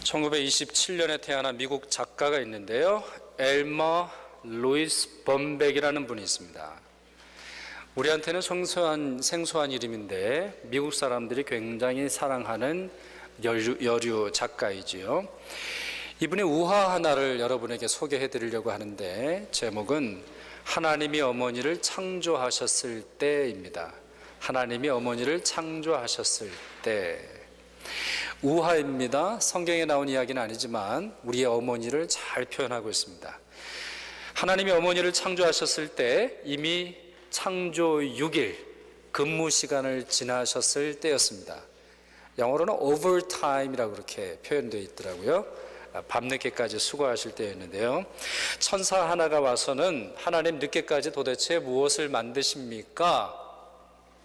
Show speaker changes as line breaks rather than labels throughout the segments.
1927년에 태어난 미국 작가가 있는데요. 엘머 루이스 범백이라는 분이 있습니다. 우리한테는 생소한 이름인데 미국 사람들이 굉장히 사랑하는 여류 작가이지요. 이분의 우화 하나를 여러분에게 소개해 드리려고 하는데, 제목은 하나님이 어머니를 창조하셨을 때입니다. 하나님이 어머니를 창조하셨을 때. 우화입니다. 성경에 나온 이야기는 아니지만 우리의 어머니를 잘 표현하고 있습니다. 하나님이 어머니를 창조하셨을 때 이미 창조 6일 근무 시간을 지나셨을 때였습니다. 영어로는 overtime이라고 그렇게 표현되어 있더라고요. 밤늦게까지 수고하실 때였는데요. 천사 하나가 와서는 하나님 늦게까지 도대체 무엇을 만드십니까?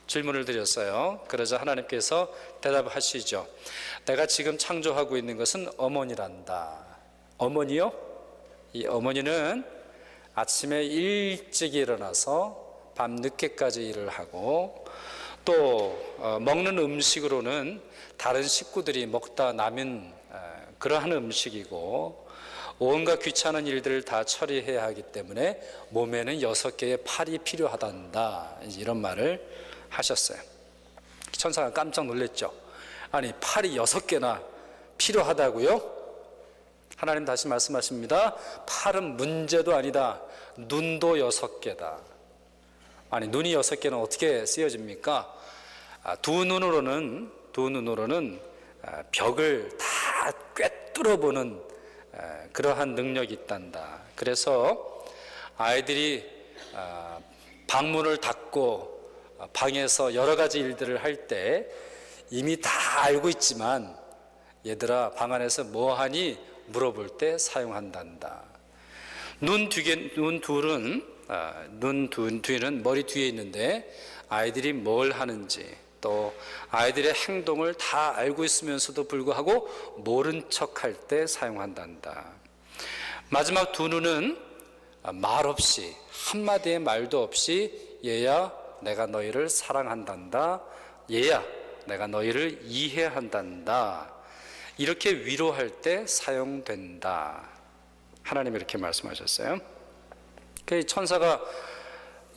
질문을 드렸어요. 그러자 하나님께서 대답하시죠. 내가 지금 창조하고 있는 것은 어머니란다. 어머니요? 이 어머니는 아침에 일찍 일어나서 밤 늦게까지 일을 하고, 또 먹는 음식으로는 다른 식구들이 먹다 남은 그러한 음식이고, 온갖 귀찮은 일들을 다 처리해야 하기 때문에 몸에는 6개의 팔이 필요하단다, 이런 말을 하셨어요. 천사가 깜짝 놀랐죠. 아니, 팔이 6개나 필요하다고요? 하나님 다시 말씀하십니다. 팔은 문제도 아니다. 눈도 6개다. 아니, 눈이 6개는 어떻게 쓰여집니까? 두 눈으로는 벽을 다 꿰뚫어 보는 그러한 능력이 있단다. 그래서 아이들이 방문을 닫고 방에서 여러 가지 일들을 할 때 이미 다 알고 있지만, 얘들아 방 안에서 뭐하니? 물어볼 때 사용한단다. 눈 뒤는 머리 뒤에 있는데 아이들이 뭘 하는지, 또 아이들의 행동을 다 알고 있으면서도 불구하고 모른 척할 때 사용한단다. 마지막 두 눈은 말 없이, 한마디의 말도 없이 얘야 내가 너희를 사랑한단다, 얘야 내가 너희를 이해한단다, 이렇게 위로할 때 사용된다. 하나님이 이렇게 말씀하셨어요. 그 천사가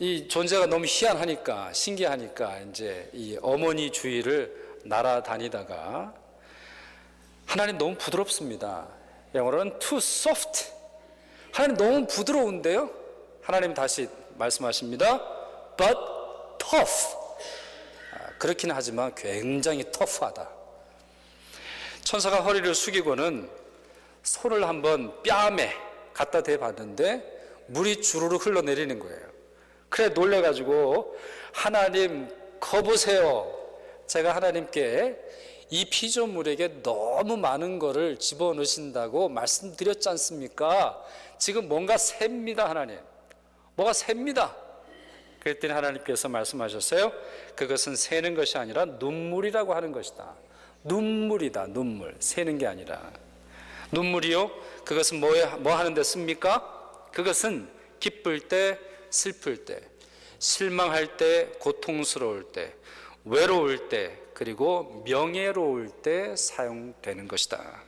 이 존재가 너무 희한하니까, 신기하니까 이제 이 어머니 주위를 날아다니다가, 하나님 너무 부드럽습니다. 영어로는 too soft. 하나님 너무 부드러운데요? 하나님 다시 말씀하십니다. But tough. 그렇긴 하지만 굉장히 터프하다. 천사가 허리를 숙이고는 손을 한번 뺨에 갖다 대봤는데 물이 주르르 흘러내리는 거예요. 그래 놀래가지고, 하나님 거보세요. 제가 하나님께 이 피조물에게 너무 많은 거를 집어넣으신다고 말씀드렸지 않습니까? 지금 뭔가 셉니다. 하나님, 뭐가 셉니다. 그랬더니 하나님께서 말씀하셨어요. 그것은 새는 것이 아니라 눈물이라고 하는 것이다. 눈물이다. 눈물. 새는 게 아니라. 눈물이요? 그것은 뭐 하는 데 씁니까? 그것은 기쁠 때, 슬플 때, 실망할 때, 고통스러울 때, 외로울 때, 그리고 명예로울 때 사용되는 것이다.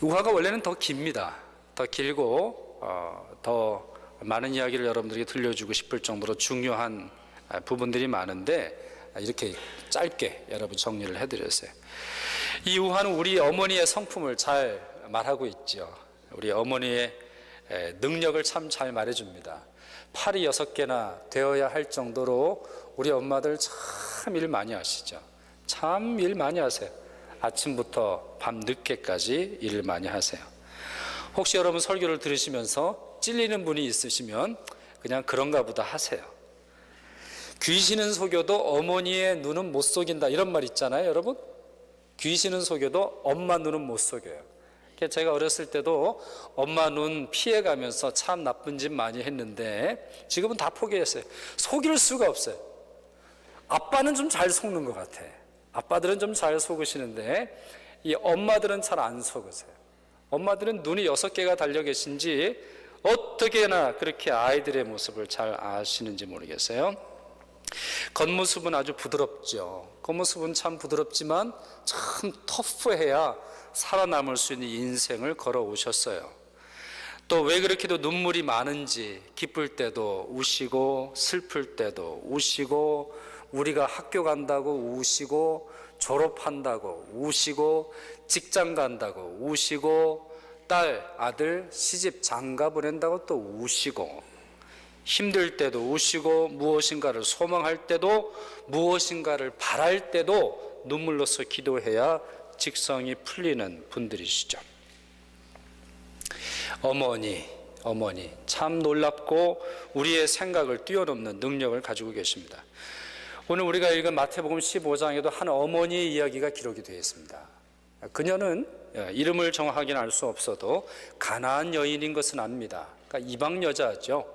우화가 원래는 더 깁니다. 더 길고 더 많은 이야기를 여러분들에게 들려주고 싶을 정도로 중요한 부분들이 많은데, 이렇게 짧게 여러분 정리를 해드렸어요. 이 우화는 우리 어머니의 성품을 잘 말하고 있죠. 우리 어머니의 능력을 참 잘 말해줍니다. 팔이 6개나 되어야 할 정도로 우리 엄마들 참 일 많이 하시죠. 참 일 많이 하세요. 아침부터 밤 늦게까지 일을 많이 하세요. 혹시 여러분 설교를 들으시면서 찔리는 분이 있으시면 그냥 그런가 보다 하세요. 귀신은 속여도 어머니의 눈은 못 속인다, 이런 말 있잖아요. 여러분, 귀신은 속여도 엄마 눈은 못 속여요. 제가 어렸을 때도 엄마 눈 피해가면서 참 나쁜 짓 많이 했는데 지금은 다 포기했어요. 속일 수가 없어요. 아빠는 좀 잘 속는 것 같아. 아빠들은 좀 잘 속으시는데 이 엄마들은 잘 안 속으세요. 엄마들은 눈이 6개가 달려 계신지 어떻게나 그렇게 아이들의 모습을 잘 아시는지 모르겠어요. 겉모습은 아주 부드럽죠. 겉모습은 참 부드럽지만 참 터프해야 살아남을 수 있는 인생을 걸어오셨어요. 또 왜 그렇게도 눈물이 많은지, 기쁠 때도 우시고 슬플 때도 우시고, 우리가 학교 간다고 우시고, 졸업한다고 우시고, 직장 간다고 우시고, 딸, 아들, 시집, 장가 보낸다고 또 우시고, 힘들 때도 우시고, 무엇인가를 소망할 때도, 무엇인가를 바랄 때도 눈물로서 기도해야 직성이 풀리는 분들이시죠. 어머니 참 놀랍고 우리의 생각을 뛰어넘는 능력을 가지고 계십니다. 오늘 우리가 읽은 마태복음 15장에도 한 어머니의 이야기가 기록이 되어 있습니다. 그녀는 이름을 정확하게는 알 수 없어도 가나안 여인인 것은 압니다. 그러니까 이방 여자죠.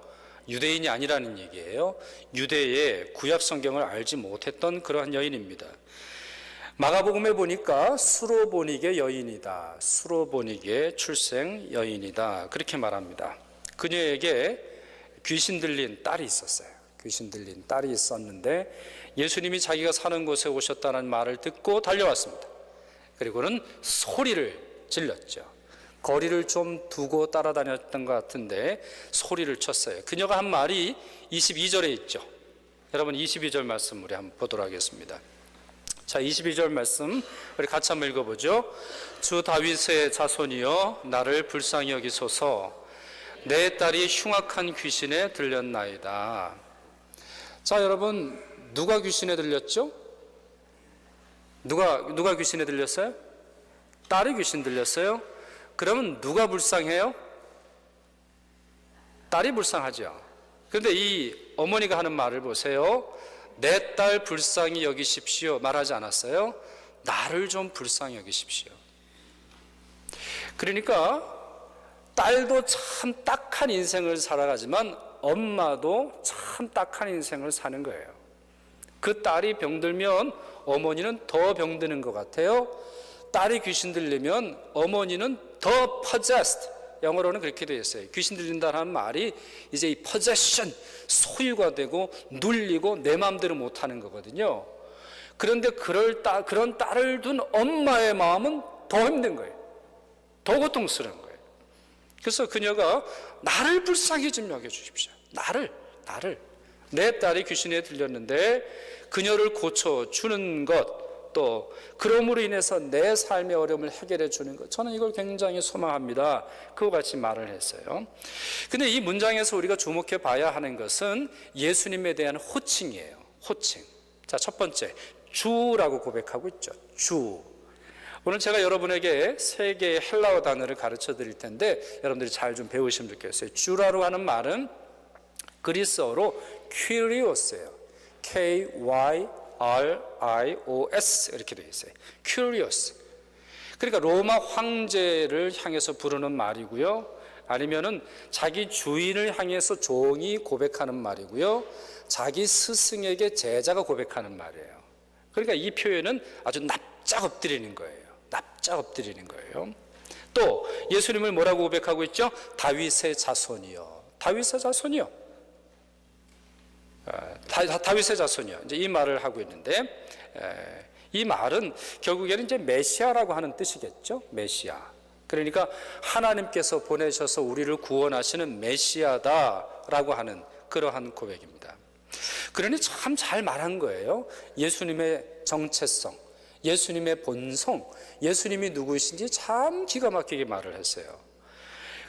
유대인이 아니라는 얘기예요. 유대의 구약 성경을 알지 못했던 그러한 여인입니다. 마가복음에 보니까 수로보닉의 여인이다, 수로보닉의 출생 여인이다, 그렇게 말합니다. 그녀에게 귀신 들린 딸이 있었어요. 귀신 들린 딸이 있었는데 예수님이 자기가 사는 곳에 오셨다는 말을 듣고 달려왔습니다. 그리고는 소리를 질렀죠. 거리를 좀 두고 따라다녔던 것 같은데 소리를 쳤어요. 그녀가 한 말이 22절에 있죠. 여러분 22절 말씀 우리 한번 보도록 하겠습니다. 자, 22절 말씀 우리 같이 한번 읽어보죠. 주 다윗의 자손이여 나를 불쌍히 여기소서, 내 딸이 흉악한 귀신에 들렸나이다. 자, 여러분 누가 귀신에 들렸죠? 누가 귀신에 들렸어요? 딸이 귀신 들렸어요? 그러면 누가 불쌍해요? 딸이 불쌍하죠. 그런데 이 어머니가 하는 말을 보세요. 내 딸 불쌍히 여기십시오 말하지 않았어요? 나를 좀 불쌍히 여기십시오. 그러니까 딸도 참 딱한 인생을 살아가지만 엄마도 참 딱한 인생을 사는 거예요. 그 딸이 병들면 어머니는 더 병드는 것 같아요. 딸이 귀신 들리면 어머니는 더 possessed, 영어로는 그렇게 되어 있어요. 귀신 들린다는 말이 이제 이 possession, 소유가 되고 눌리고 내 마음대로 못하는 거거든요. 그런데 그런 딸을 둔 엄마의 마음은 더 힘든 거예요. 더 고통스러운 거예요. 그래서 그녀가 나를 불쌍히 좀 여겨주십시오. 나를 내 딸이 귀신에 들렸는데 그녀를 고쳐주는 것, 또 그럼으로 인해서 내 삶의 어려움을 해결해 주는 것, 저는 이걸 굉장히 소망합니다. 그와 같이 말을 했어요. 근데 이 문장에서 우리가 주목해 봐야 하는 것은 예수님에 대한 호칭이에요. 호칭. 자, 첫 번째 주라고 고백하고 있죠. 주. 오늘 제가 여러분에게 세 개의 헬라어 단어를 가르쳐 드릴 텐데 여러분들이 잘 좀 배우시면 좋겠어요. 주라고 하는 말은 그리스어로 큐리오스예요. K-Y-R-I-O-S 이렇게 되어 있어요. Curious. 그러니까 로마 황제를 향해서 부르는 말이고요. 아니면은 자기 주인을 향해서 종이 고백하는 말이고요. 자기 스승에게 제자가 고백하는 말이에요. 그러니까 이 표현은 아주 납작 엎드리는 거예요. 납작 엎드리는 거예요. 또 예수님을 뭐라고 고백하고 있죠? 다윗의 자손이요. 다윗의 자손이요. 다윗의 자손이요. 이제 이 말을 하고 있는데 이 말은 결국에는 이제 메시아라고 하는 뜻이겠죠. 메시아. 그러니까 하나님께서 보내셔서 우리를 구원하시는 메시아다라고 하는 그러한 고백입니다. 그러니 참 잘 말한 거예요. 예수님의 정체성, 예수님의 본성, 예수님이 누구이신지 참 기가 막히게 말을 했어요.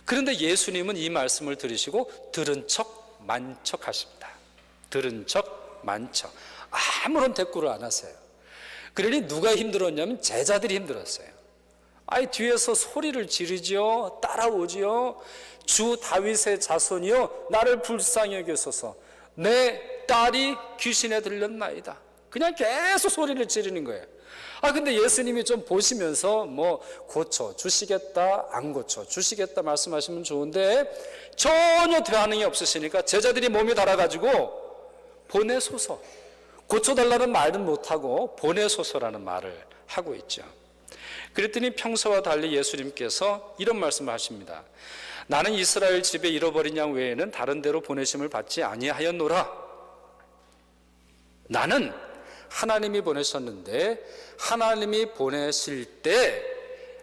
그런데 예수님은 이 말씀을 들으시고 들은 척 만척하십니다. 들은 척 만척. 아무런 대꾸를 안 하세요. 그러니 누가 힘들었냐면 제자들이 힘들었어요. 아이 뒤에서 소리를 지르지요. 따라오지요. 주 다윗의 자손이요 나를 불쌍히 여기소서, 내 딸이 귀신에 들렸나이다. 그냥 계속 소리를 지르는 거예요. 근데 예수님이 좀 보시면서 뭐 고쳐 주시겠다, 안 고쳐 주시겠다 말씀하시면 좋은데 전혀 반응이 없으시니까 제자들이 몸이 달아가지고 보내소서, 고쳐달라는 말은 못하고 보내소서라는 말을 하고 있죠. 그랬더니 평소와 달리 예수님께서 이런 말씀을 하십니다. 나는 이스라엘 집에 잃어버린 양 외에는 다른 데로 보내심을 받지 아니하였노라. 나는 하나님이 보내셨는데 하나님이 보내실 때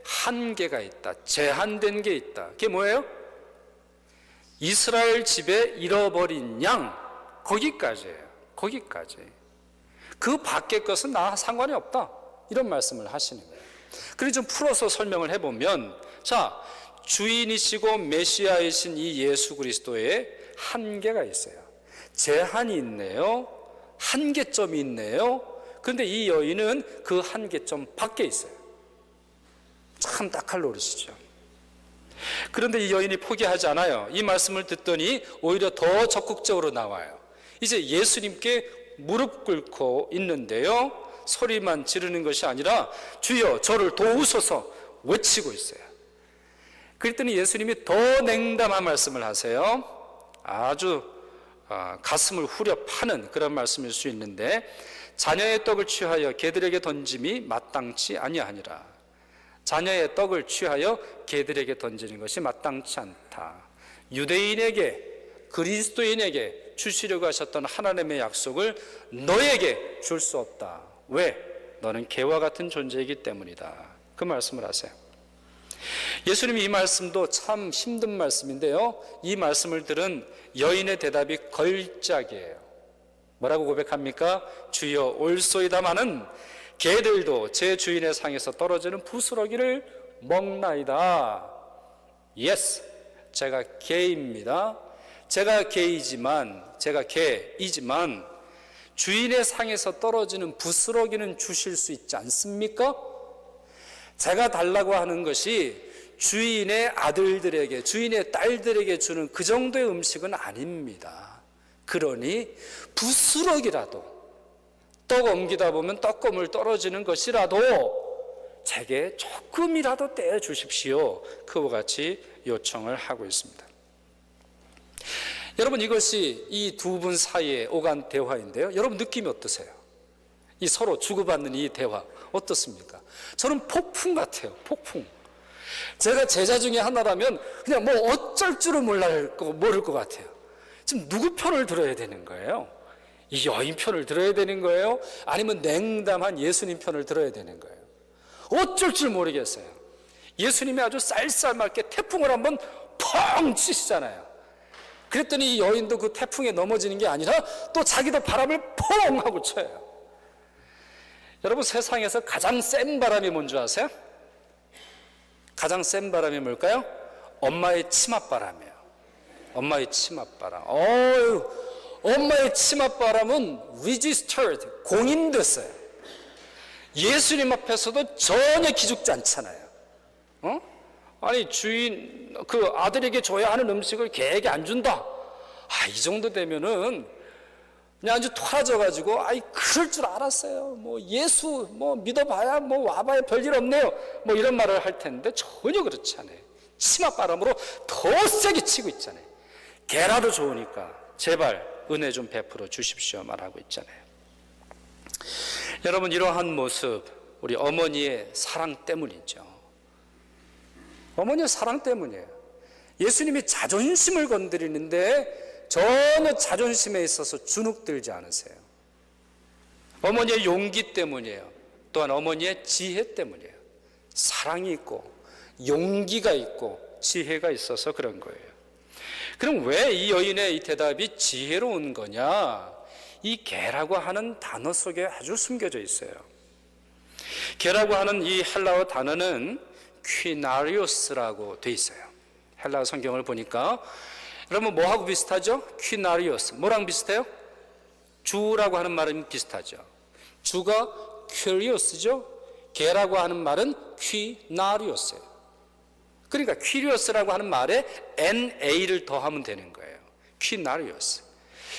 한계가 있다, 제한된 게 있다. 그게 뭐예요? 이스라엘 집에 잃어버린 양, 거기까지예요. 거기까지. 그 밖의 것은 나 상관이 없다, 이런 말씀을 하시는 거예요. 그리고 좀 풀어서 설명을 해보면, 자, 주인이시고 메시아이신 이 예수 그리스도의 한계가 있어요. 제한이 있네요. 한계점이 있네요. 그런데 이 여인은 그 한계점 밖에 있어요. 참 딱할 노릇이죠. 그런데 이 여인이 포기하지 않아요. 이 말씀을 듣더니 오히려 더 적극적으로 나와요. 이제 예수님께 무릎 꿇고 있는데요, 소리만 지르는 것이 아니라 주여 저를 도우소서 외치고 있어요. 그랬더니 예수님이 더 냉담한 말씀을 하세요. 아주 가슴을 후려 파는 그런 말씀일 수 있는데, 자녀의 떡을 취하여 개들에게 던짐이 마땅치 아니하니라. 자녀의 떡을 취하여 개들에게 던지는 것이 마땅치 않다. 유대인에게, 그리스도인에게 주시려고 하셨던 하나님의 약속을 너에게 줄 수 없다. 왜? 너는 개와 같은 존재이기 때문이다. 그 말씀을 하세요. 예수님이 이 말씀도 참 힘든 말씀인데요, 이 말씀을 들은 여인의 대답이 걸작이에요. 뭐라고 고백합니까? 주여 올소이다마는 개들도 제 주인의 상에서 떨어지는 부스러기를 먹나이다. 예스, 제가 개입니다. 제가 개이지만 주인의 상에서 떨어지는 부스러기는 주실 수 있지 않습니까? 제가 달라고 하는 것이 주인의 아들들에게, 주인의 딸들에게 주는 그 정도의 음식은 아닙니다. 그러니 부스러기라도, 떡 옮기다 보면 떡고물 떨어지는 것이라도 제게 조금이라도 떼어 주십시오. 그와 같이 요청을 하고 있습니다. 여러분, 이것이 이 두 분 사이에 오간 대화인데요, 여러분 느낌이 어떠세요? 이 서로 주고받는 이 대화 어떻습니까? 저는 폭풍 같아요. 폭풍. 제가 제자 중에 하나라면 그냥 뭐 어쩔 줄은 모를 것 같아요. 지금 누구 편을 들어야 되는 거예요? 이 여인 편을 들어야 되는 거예요? 아니면 냉담한 예수님 편을 들어야 되는 거예요? 어쩔 줄 모르겠어요. 예수님이 아주 쌀쌀맞게 태풍을 한번 펑 치시잖아요. 그랬더니 이 여인도 그 태풍에 넘어지는 게 아니라 또 자기도 바람을 펑 하고 쳐요. 여러분, 세상에서 가장 센 바람이 뭔지 아세요? 가장 센 바람이 뭘까요? 엄마의 치맛바람이에요. 엄마의 치맛바람. 엄마의 치맛바람은 registered, 공인됐어요. 예수님 앞에서도 전혀 기죽지 않잖아요. 아니, 주인, 그 아들에게 줘야 하는 음식을 개에게 안 준다. 이 정도 되면은 그냥 아주 토라져가지고, 그럴 줄 알았어요. 뭐 예수 믿어봐야 와봐야 별일 없네요. 이런 말을 할 텐데 전혀 그렇지 않아요. 치맛바람으로 더 세게 치고 있잖아요. 개라도 좋으니까 제발 은혜 좀 베풀어 주십시오 말하고 있잖아요. 여러분, 이러한 모습, 우리 어머니의 사랑 때문이죠. 어머니의 사랑 때문이에요. 예수님이 자존심을 건드리는데 전혀 자존심에 있어서 주눅들지 않으세요. 어머니의 용기 때문이에요. 또한 어머니의 지혜 때문이에요. 사랑이 있고 용기가 있고 지혜가 있어서 그런 거예요. 그럼 왜 이 여인의 이 대답이 지혜로운 거냐? 이 개라고 하는 단어 속에 아주 숨겨져 있어요. 개라고 하는 이 헬라어 단어는 퀴나리오스라고 돼 있어요. 헬라어 성경을 보니까 여러분 뭐하고 비슷하죠? 퀴나리오스. 뭐랑 비슷해요? 주라고 하는 말은 비슷하죠. 주가 퀴리오스죠. 개라고 하는 말은 퀴나리오스예요. 그러니까 퀴리오스라고 하는 말에 NA를 더하면 되는 거예요. 퀴나리오스.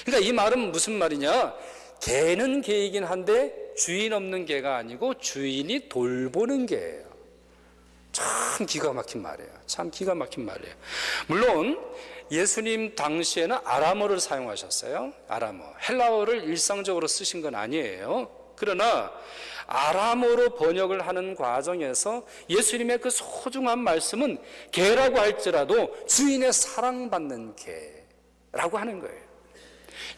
그러니까 이 말은 무슨 말이냐? 개는 개이긴 한데 주인 없는 개가 아니고 주인이 돌보는 개예요. 참 기가 막힌 말이에요. 참 기가 막힌 말이에요. 물론 예수님 당시에는 아람어를 사용하셨어요. 아람어. 헬라어를 일상적으로 쓰신 건 아니에요. 그러나 아람어로 번역을 하는 과정에서 예수님의 그 소중한 말씀은 개라고 할지라도 주인의 사랑받는 개라고 하는 거예요.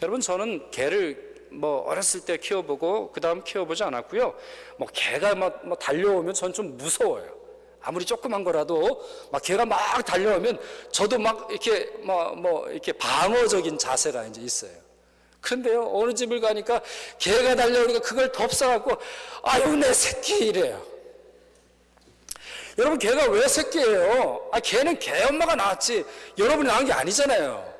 여러분, 저는 개를 뭐 어렸을 때 키워보고 그 다음 키워보지 않았고요. 뭐 개가 막 달려오면 전 좀 무서워요. 아무리 조그만 거라도 막 개가 막 달려오면 저도 막 이렇게 이렇게 방어적인 자세가 이제 있어요. 그런데요, 어느 집을 가니까 개가 달려오니까 그걸 덥사갖고 아유 내 새끼 이래요. 여러분, 개가 왜 새끼예요? 개는 개 엄마가 낳았지 여러분이 낳은 게 아니잖아요.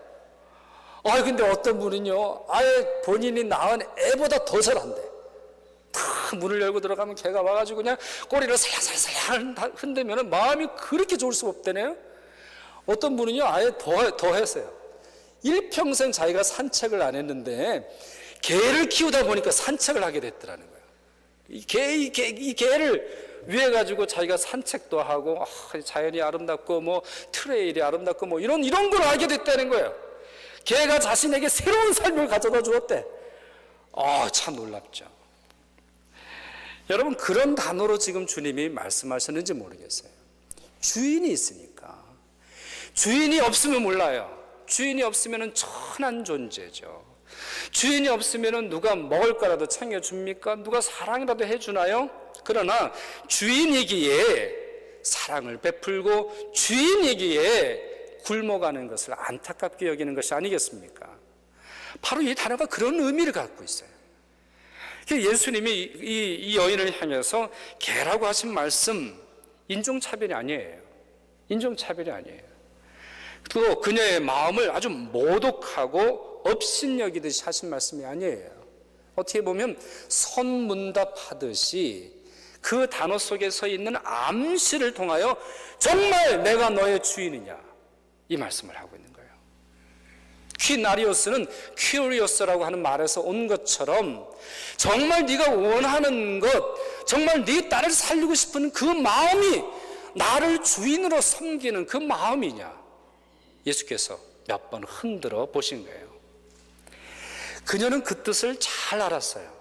근데 어떤 분은요, 아예 본인이 낳은 애보다 더 잘한대. 탁 문을 열고 들어가면 개가 와가지고 그냥 꼬리를 살랑살랑 흔들면 마음이 그렇게 좋을 수가 없다네요. 어떤 분은요, 아예 더 했어요. 일평생 자기가 산책을 안 했는데 개를 키우다 보니까 산책을 하게 됐더라는 거예요. 이 개를 위해 가지고 자기가 산책도 하고 자연이 아름답고 뭐 트레일이 아름답고 뭐 이런 걸 알게 됐다는 거예요. 개가 자신에게 새로운 삶을 가져다 주었대. 참 놀랍죠. 여러분, 그런 단어로 지금 주님이 말씀하셨는지 모르겠어요. 주인이 있으니까. 주인이 없으면 몰라요. 주인이 없으면 천한 존재죠. 주인이 없으면 누가 먹을 거라도 챙겨줍니까? 누가 사랑이라도 해주나요? 그러나 주인이기에 사랑을 베풀고 주인이기에 굶어가는 것을 안타깝게 여기는 것이 아니겠습니까? 바로 이 단어가 그런 의미를 갖고 있어요. 예수님이 이 여인을 향해서 개라고 하신 말씀, 인종차별이 아니에요. 인종차별이 아니에요. 또 그녀의 마음을 아주 모독하고 업신여기듯이 하신 말씀이 아니에요. 어떻게 보면 선문답하듯이 그 단어 속에 서 있는 암시를 통하여 정말 내가 너의 주인이냐, 이 말씀을 하고 있는 거예요. 퀴나리오스는 큐리오스라고 하는 말에서 온 것처럼 정말 네가 원하는 것, 정말 네 딸을 살리고 싶은 그 마음이 나를 주인으로 섬기는 그 마음이냐, 예수께서 몇 번 흔들어 보신 거예요. 그녀는 그 뜻을 잘 알았어요.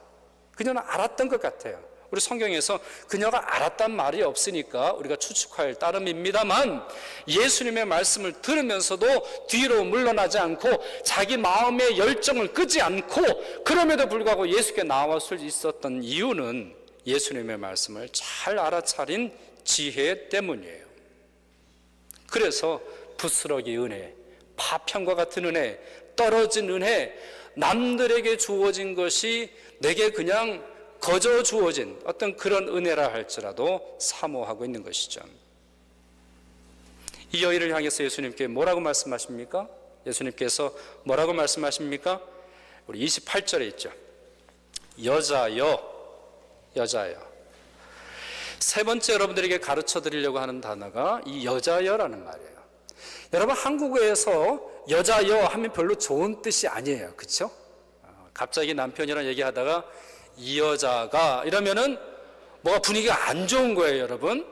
그녀는 알았던 것 같아요. 우리 성경에서 그녀가 알았단 말이 없으니까 우리가 추측할 따름입니다만, 예수님의 말씀을 들으면서도 뒤로 물러나지 않고 자기 마음의 열정을 끄지 않고 그럼에도 불구하고 예수께 나와 서 있었던 이유는 예수님의 말씀을 잘 알아차린 지혜 때문이에요. 그래서 부스러기 은혜, 파편과 같은 은혜, 떨어진 은혜, 남들에게 주어진 것이 내게 그냥 거저 주어진 어떤 그런 은혜라 할지라도 사모하고 있는 것이죠. 이 여인을 향해서 예수님께 뭐라고 말씀하십니까? 예수님께서 뭐라고 말씀하십니까? 우리 28절에 있죠. 여자여, 여자여. 세 번째 여러분들에게 가르쳐 드리려고 하는 단어가 이 여자여라는 말이에요. 여러분, 한국어에서 여자여 하면 별로 좋은 뜻이 아니에요. 그렇죠? 갑자기 남편이랑 얘기하다가 이 여자가 이러면은 뭐가 분위기가 안 좋은 거예요, 여러분.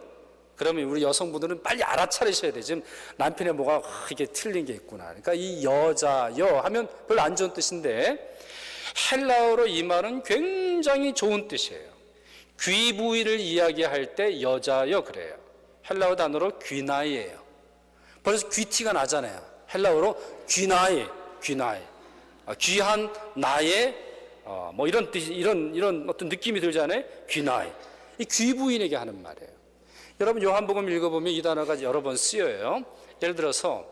그러면 우리 여성분들은 빨리 알아차리셔야 돼요. 지금 남편의 뭐가 이게 틀린 게 있구나. 그러니까 이 여자여 하면 별로 안 좋은 뜻인데, 헬라어로 이 말은 굉장히 좋은 뜻이에요. 귀 부위를 이야기할 때 여자여 그래요. 헬라어 단어로 귀나이예요. 그래서 귀티가 나잖아요. 헬라어로 귀나이, 귀나이. 귀한 나의 뭐 이런 뜻, 이런 어떤 느낌이 들잖아요. 귀나이. 이 귀 부인에게 하는 말이에요. 여러분, 요한복음 읽어보면 이 단어가 여러 번 쓰여요. 예를 들어서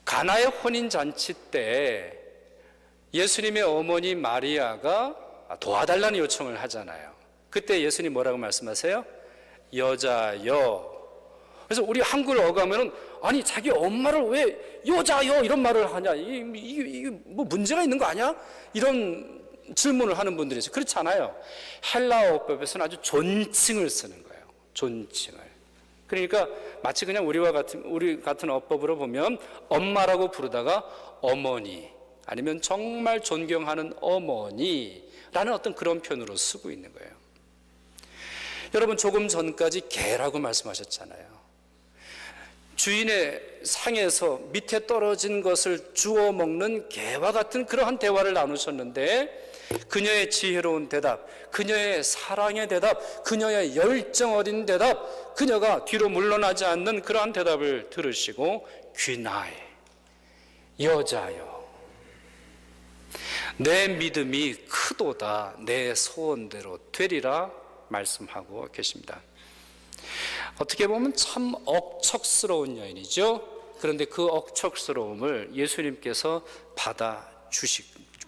가나의 혼인 잔치 때 예수님의 어머니 마리아가 도와달라는 요청을 하잖아요. 그때 예수님 뭐라고 말씀하세요? 여자여. 그래서 우리 한글 어감에는 아니 자기 엄마를 왜 여자여 이런 말을 하냐, 이게 뭐 문제가 있는 거 아니야? 이런 질문을 하는 분들이 있어요. 그렇지 않아요. 헬라어법에서는 아주 존칭을 쓰는 거예요. 존칭을. 그러니까 마치 그냥 우리 같은 어법으로 보면 엄마라고 부르다가 어머니, 아니면 정말 존경하는 어머니라는 어떤 그런 표현으로 쓰고 있는 거예요. 여러분, 조금 전까지 개라고 말씀하셨잖아요. 주인의 상에서 밑에 떨어진 것을 주워 먹는 개와 같은 그러한 대화를 나누셨는데, 그녀의 지혜로운 대답, 그녀의 사랑의 대답, 그녀의 열정 어린 대답, 그녀가 뒤로 물러나지 않는 그러한 대답을 들으시고 귀나이, 여자여, 내 믿음이 크도다. 내 소원대로 되리라 말씀하고 계십니다. 어떻게 보면 참 억척스러운 여인이죠. 그런데 그 억척스러움을 예수님께서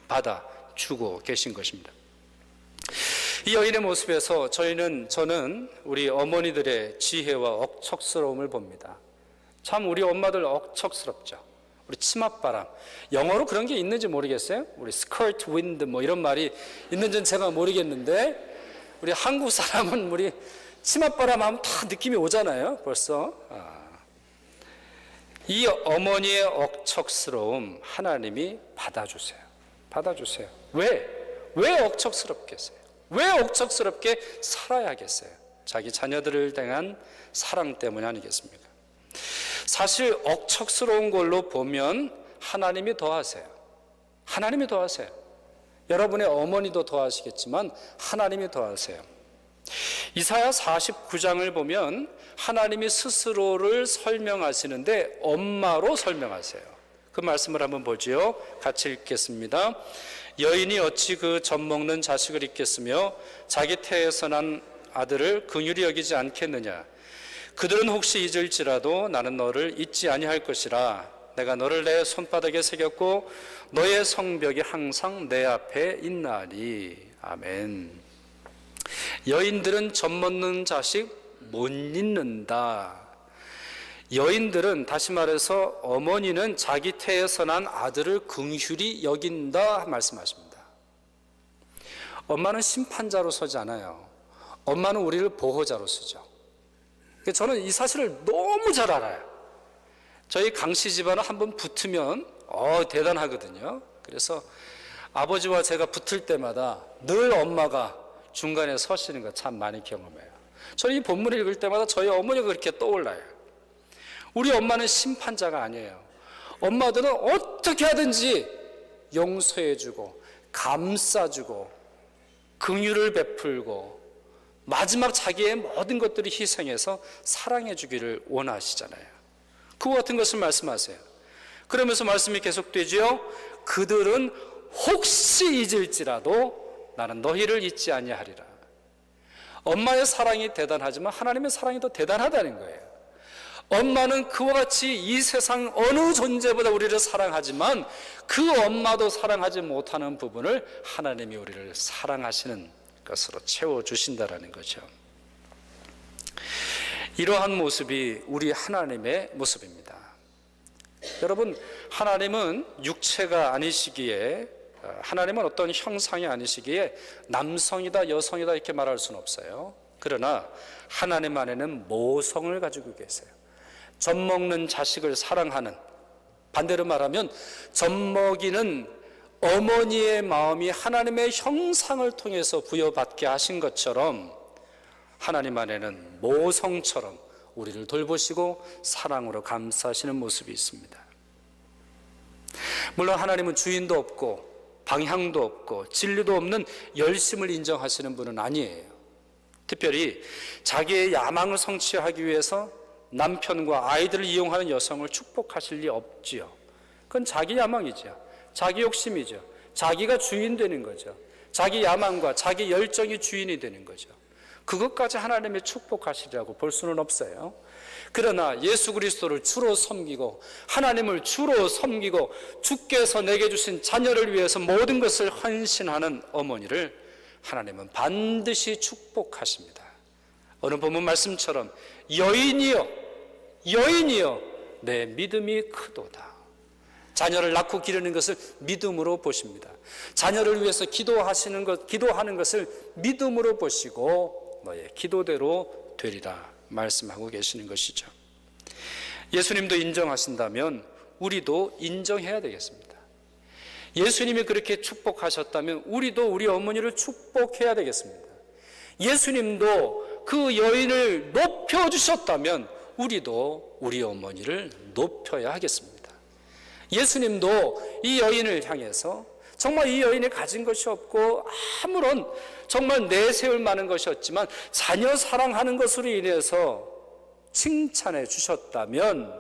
받아주고 계신 것입니다. 이 여인의 모습에서 저는 우리 어머니들의 지혜와 억척스러움을 봅니다. 참 우리 엄마들 억척스럽죠. 우리 치맛바람, 영어로 그런 게 있는지 모르겠어요. 우리 스커트 윈드 뭐 이런 말이 있는지는 제가 모르겠는데, 우리 한국 사람은 우리 치맛바람 하면 다 느낌이 오잖아요. 벌써 이 어머니의 억척스러움 하나님이 받아주세요. 왜 억척스럽겠어요? 왜 억척스럽게 살아야겠어요? 자기 자녀들을 향한 사랑 때문이 아니겠습니까? 사실 억척스러운 걸로 보면 하나님이 더하세요. 여러분의 어머니도 더하시겠지만 하나님이 더하세요. 이사야 49장을 보면 하나님이 스스로를 설명하시는데 엄마로 설명하세요. 그 말씀을 한번 보지요. 같이 읽겠습니다. 여인이 어찌 그 젖먹는 자식을 잊겠으며 자기 태에서 난 아들을 긍휼히 여기지 않겠느냐. 그들은 혹시 잊을지라도 나는 너를 잊지 아니할 것이라. 내가 너를 내 손바닥에 새겼고 너의 성벽이 항상 내 앞에 있나니. 아멘. 여인들은 젖먹는 자식 못 잊는다. 여인들은, 다시 말해서 어머니는 자기 태에서 난 아들을 긍휼히 여긴다 말씀하십니다. 엄마는 심판자로 서지 않아요. 엄마는 우리를 보호자로 쓰죠. 저는 이 사실을 너무 잘 알아요. 저희 강씨 집안은 한번 붙으면 대단하거든요. 그래서 아버지와 제가 붙을 때마다 늘 엄마가 중간에 서시는 거 참 많이 경험해요. 저는 이 본문을 읽을 때마다 저희 어머니가 그렇게 떠올라요. 우리 엄마는 심판자가 아니에요. 엄마들은 어떻게 하든지 용서해주고 감싸주고 긍휼을 베풀고 마지막 자기의 모든 것들을 희생해서 사랑해주기를 원하시잖아요. 그와 같은 것을 말씀하세요. 그러면서 말씀이 계속되죠. 그들은 혹시 잊을지라도 나는 너희를 잊지 아니하리라. 엄마의 사랑이 대단하지만 하나님의 사랑이 더 대단하다는 거예요. 엄마는 그와 같이 이 세상 어느 존재보다 우리를 사랑하지만 그 엄마도 사랑하지 못하는 부분을 하나님이 우리를 사랑하시는 것으로 채워주신다라는 거죠. 이러한 모습이 우리 하나님의 모습입니다. 여러분, 하나님은 육체가 아니시기에, 하나님은 어떤 형상이 아니시기에 남성이다 여성이다 이렇게 말할 수는 없어요. 그러나 하나님 안에는 모성을 가지고 계세요. 젖먹는 자식을 사랑하는, 반대로 말하면 젖먹이는 어머니의 마음이 하나님의 형상을 통해서 부여받게 하신 것처럼 하나님 안에는 모성처럼 우리를 돌보시고 사랑으로 감싸시는 모습이 있습니다. 물론 하나님은 주인도 없고 방향도 없고 진리도 없는 열심을 인정하시는 분은 아니에요. 특별히 자기의 야망을 성취하기 위해서 남편과 아이들을 이용하는 여성을 축복하실 리 없지요. 그건 자기 야망이죠. 자기 욕심이죠. 자기가 주인 되는 거죠. 자기 야망과 자기 열정이 주인이 되는 거죠. 그것까지 하나님이 축복하시리라고 볼 수는 없어요. 그러나 예수 그리스도를 주로 섬기고 하나님을 주로 섬기고 주께서 내게 주신 자녀를 위해서 모든 것을 헌신하는 어머니를 하나님은 반드시 축복하십니다. 어느 본문 말씀처럼 여인이여 내 믿음이 크도다. 자녀를 낳고 기르는 것을 믿음으로 보십니다. 자녀를 위해서 기도하는 것을 믿음으로 보시고 너의 기도대로 되리라 말씀하고 계시는 것이죠. 예수님도 인정하신다면 우리도 인정해야 되겠습니다. 예수님이 그렇게 축복하셨다면 우리도 우리 어머니를 축복해야 되겠습니다. 예수님도 그 여인을 높여주셨다면 우리도 우리 어머니를 높여야 하겠습니다. 예수님도 이 여인을 향해서 정말 이 여인이 가진 것이 없고 아무런 정말 내세울 만한 것이 없지만 자녀 사랑하는 것으로 인해서 칭찬해 주셨다면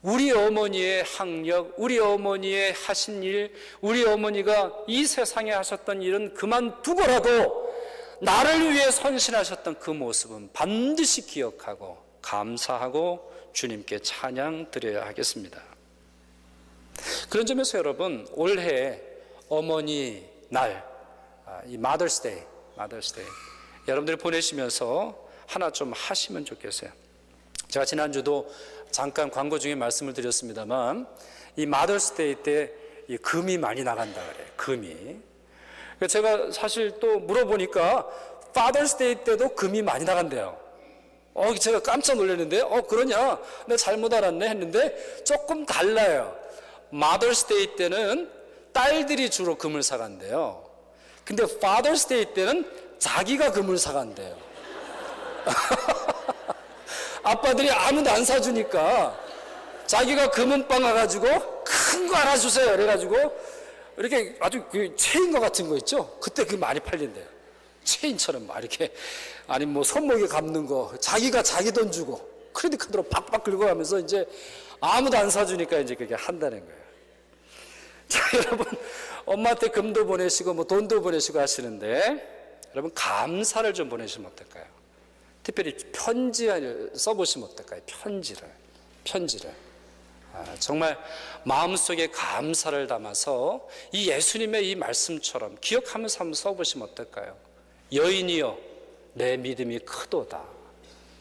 우리 어머니의 학력, 우리 어머니의 하신 일, 우리 어머니가 이 세상에 하셨던 일은 그만두고라도 나를 위해 헌신하셨던 그 모습은 반드시 기억하고 감사하고 주님께 찬양 드려야 하겠습니다. 그런 점에서 여러분, 올해 어머니 날, 이 Mother's Day, 여러분들이 보내시면서 하나 좀 하시면 좋겠어요. 제가 지난주도 잠깐 광고 중에 말씀을 드렸습니다만, 이 Mother's Day 때 이 금이 많이 나간다 그래요. 금이. 제가 사실 또 물어보니까 Father's Day 때도 금이 많이 나간대요. 제가 깜짝 놀랐는데, 그러냐? 내가 잘못 알았네 했는데 조금 달라요. Mother's Day 때는 딸들이 주로 금을 사간대요. 근데 Father's Day 때는 자기가 금을 사간대요. 아빠들이 아무도 안 사주니까 자기가 금은빵 와가지고 큰 거 하나 주세요. 그래가지고 이렇게 아주 그 체인 거 같은 거 있죠? 그때 그게 많이 팔린대요. 체인처럼 막 이렇게, 아니 뭐 손목에 감는 거, 자기가 자기 돈 주고 크레딧 카드로 박박 긁어가면서 이제 아무도 안 사주니까 이제 그게 한다는 거예요. 자, 여러분, 엄마한테 금도 보내시고 뭐 돈도 보내시고 하시는데, 여러분 감사를 좀 보내시면 어떨까요? 특별히 편지를 써보시면 어떨까요? 편지를. 정말 마음속에 감사를 담아서 이 예수님의 이 말씀처럼 기억하면서 한번 써보시면 어떨까요? 여인이여 내 믿음이 크도다,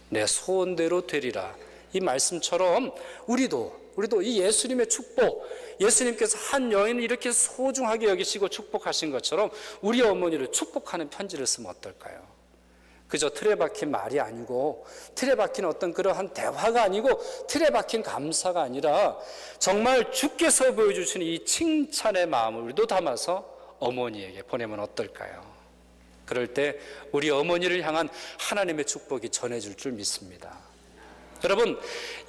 내 소원대로 되리라. 이 말씀처럼 우리도 이 예수님의 축복, 예수님께서 한 여인을 이렇게 소중하게 여기시고 축복하신 것처럼 우리 어머니를 축복하는 편지를 쓰면 어떨까요? 그저 틀에 박힌 말이 아니고, 틀에 박힌 어떤 그러한 대화가 아니고, 틀에 박힌 감사가 아니라 정말 주께서 보여주시는 이 칭찬의 마음을 우리도 담아서 어머니에게 보내면 어떨까요? 그럴 때 우리 어머니를 향한 하나님의 축복이 전해질 줄 믿습니다. 여러분,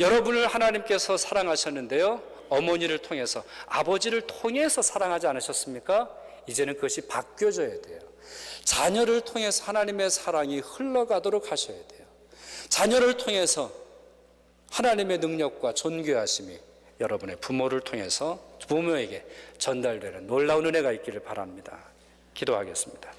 여러분을 하나님께서 사랑하셨는데요, 어머니를 통해서, 아버지를 통해서 사랑하지 않으셨습니까? 이제는 그것이 바뀌어져야 돼요. 자녀를 통해서 하나님의 사랑이 흘러가도록 하셔야 돼요. 자녀를 통해서 하나님의 능력과 존귀하심이 여러분의 부모를 통해서 부모에게 전달되는 놀라운 은혜가 있기를 바랍니다. 기도하겠습니다.